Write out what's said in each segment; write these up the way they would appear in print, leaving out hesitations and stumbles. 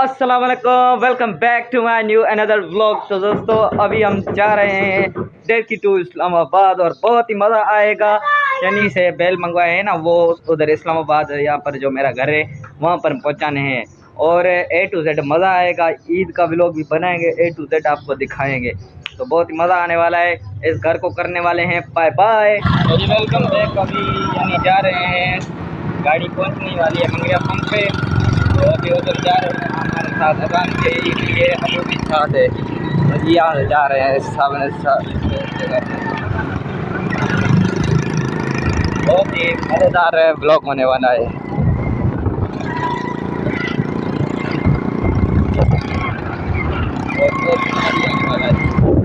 अस्सलाम वालेकुम, welcome back to my new another vlog. तो दोस्तों अभी हम जा रहे हैं डेरकी टू इस्लामाबाद और बहुत ही मज़ा आएगा। यानी से बैल मंगवाए हैं ना, वो उधर इस्लामाबाद यहाँ पर जो मेरा घर है वहाँ पर पहुँचाने हैं और A to Z मज़ा आएगा। ईद का व्लॉग भी बनाएंगे, A to Z आपको दिखाएंगे, तो बहुत ही मज़ा आने वाला है। इस घर को करने वाले हैं बाय बाय। Welcome back. अभी यानी जा रहे हैं, गाड़ी पहुँचने वाली है मंगरिया पंप पे, तो अभी उधर जा रहे हैं हमारे साथ अजान के लिए। अभी भी साथ है, यहाँ जा रहे हैं सामने बहुत ही मज़ेदार ब्लॉग होने वाला है।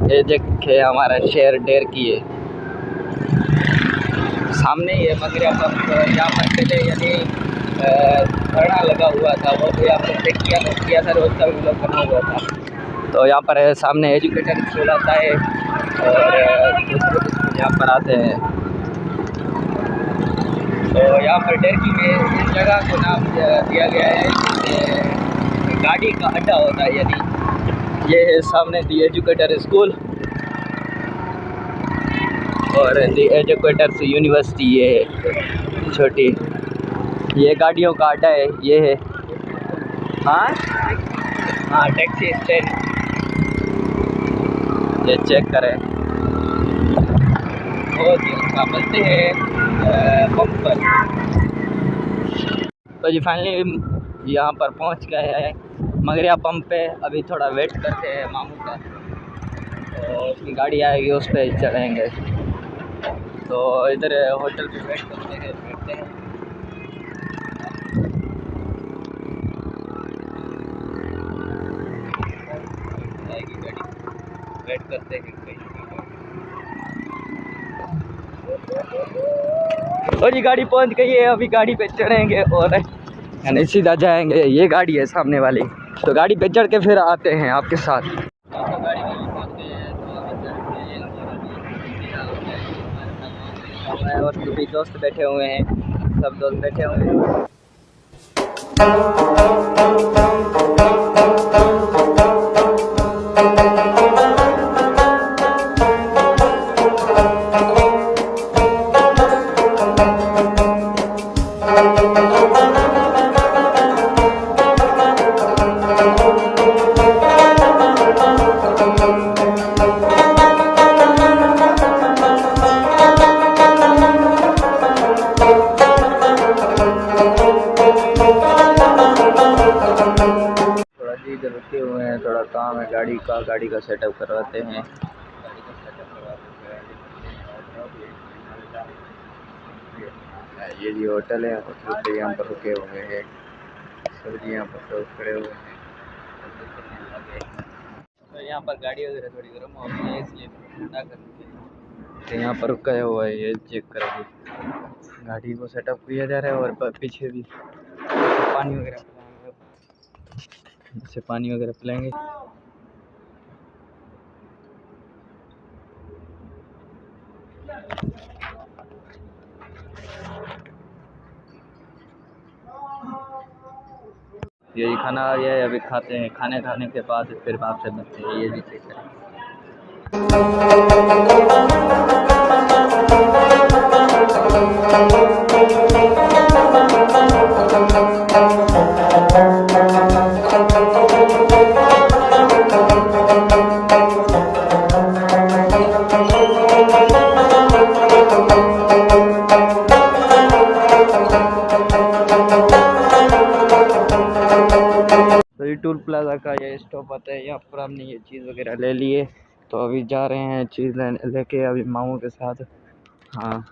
ये देखे हमारा शहर डेरकी है, सामने ही है मंगरिया पंप। यहाँ पर पहले यानी धरना लगा हुआ था, वो भी आपने चेक किया था, रोज का भी लोग बना हुआ था। तो यहाँ पर सामने एजुकेटर स्कूल आता है और दूसरे यहाँ पर आते हैं। तो यहाँ पर डेरकी में इस जगह को नाम दिया गया है, गाड़ी का अड्डा होता है। यानी ये है सामने दी एजुकेटर स्कूल और दी एजुकेटर्स यूनिवर्सिटी, ये है छोटी, ये गाड़ियों का अड्डा है। ये है हाँ टैक्सी स्टैंड, ये चेक करें, बहुत ही अच्छा बनते हैं पंप पर। तो जी फाइनली यहाँ पर पहुँच गए हैं मंगरिया पंप पे। अभी थोड़ा वेट करते हैं मामू का, तो उसकी गाड़ी आएगी उस पर चढ़ेंगे। तो इधर होटल पे वेट करते हैं, बैठते हैं। आएगी गाड़ी, वेट करते हैं और ये गाड़ी पहुंच गई है। अभी गाड़ी पे चढ़ेंगे और यानी सीधा जाएंगे। ये गाड़ी है सामने वाली, तो गाड़ी पे चढ़ के फिर आते हैं आपके साथ। और सभी दोस्त बैठे हुए हैं, सब दोस्त बैठे हुए हैं। रुके हुए हैं, थोड़ा काम है गाड़ी का सेटअप करवाते हैं। ये जी होटल है, होटल पे यहाँ पर रुके हुए हैं सर जी, यहाँ पर तो खड़े हुए हैं। तो यहाँ पर गाड़ी वगैरह थोड़ी गर्म होती है, इसलिए ठंडा करते हैं। तो यहाँ पर रुका हुआ है, ये चेक करो, गाड़ी को सेटअप किया जा रहा है। और पीछे भी पानी वगैरह से पानी वगैरह पिलाएंगे। ये खाना आ गया है, अभी खाते हैं। खाने के बाद फिर आपसे मिलते हैं। ये भी चेक करें। टूल प्लाजा का ये स्टॉप आता है, यहाँ पर हमने ये चीज़ वगैरह ले लिए। तो अभी जा रहे हैं चीज़ लेके अभी मामू के साथ। हाँ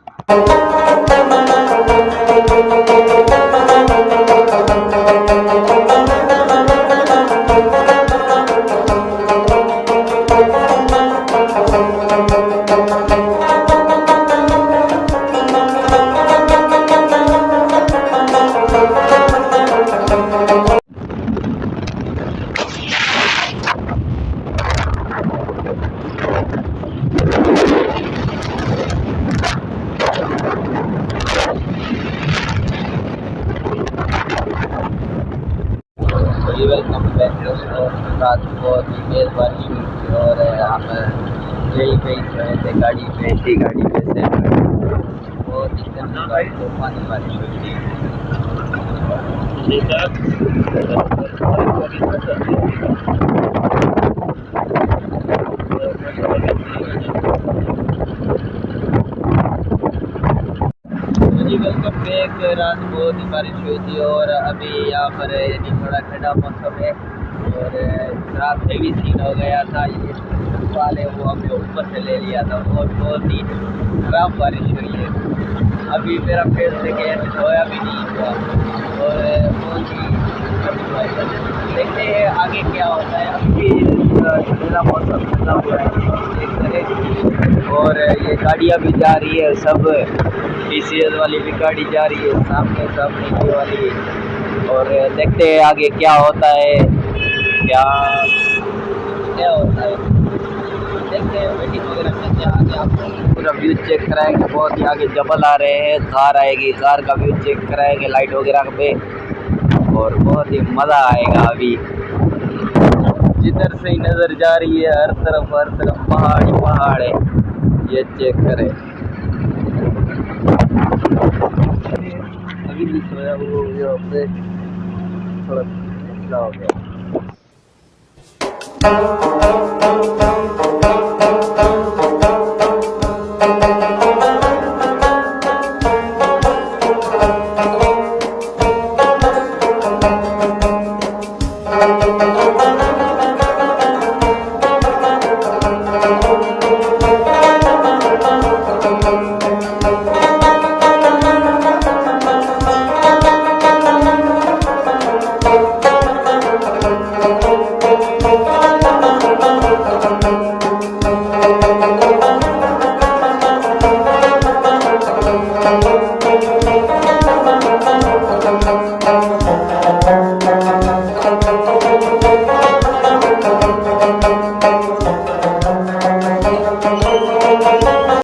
बैठे हुए और रात बहुत ही तेज़ बारिश हुई थी और हम यही पे ही सोए थे गाड़ी पे, इसी गाड़ी पे से बहुत ही तूफानी बारिश हुई थी। जी वेलकम बैक। रात बहुत ही बारिश हुई थी और अभी यहाँ पर यानी थोड़ा ठंडा मौसम है और रात में भी सीन हो गया था। ये वाले वो हमने ऊपर से ले लिया था और बहुत ही खराब बारिश हुई है। अभी मेरा पेड़ से गैस धोया भी नहीं हुआ और बहुत ही देखते हैं आगे क्या होता है। अभी ठंडा मौसम ठंडा हुआ है और ये गाड़ियाँ भी जा रही है, सब TCS वाली भी गाड़ी जा रही है सामने सामने की वाली। और देखते हैं आगे क्या होता है, क्या क्या होता है देखते हैं। वेटिंग वगैरह करते हैं, आगे आपको पूरा व्यू चेक कराएंगे। बहुत ही आगे जबल आ रहे हैं, कार आएगी, कार का व्यू चेक कराएंगे लाइट वगैरह पे और बहुत ही मज़ा आएगा। अभी जिधर से ही नज़र जा रही है हर तरफ पहाड़ ही पहाड़ है, ये चेक करें। अभी भी सोया वो पे थोड़ा मसला हो गया।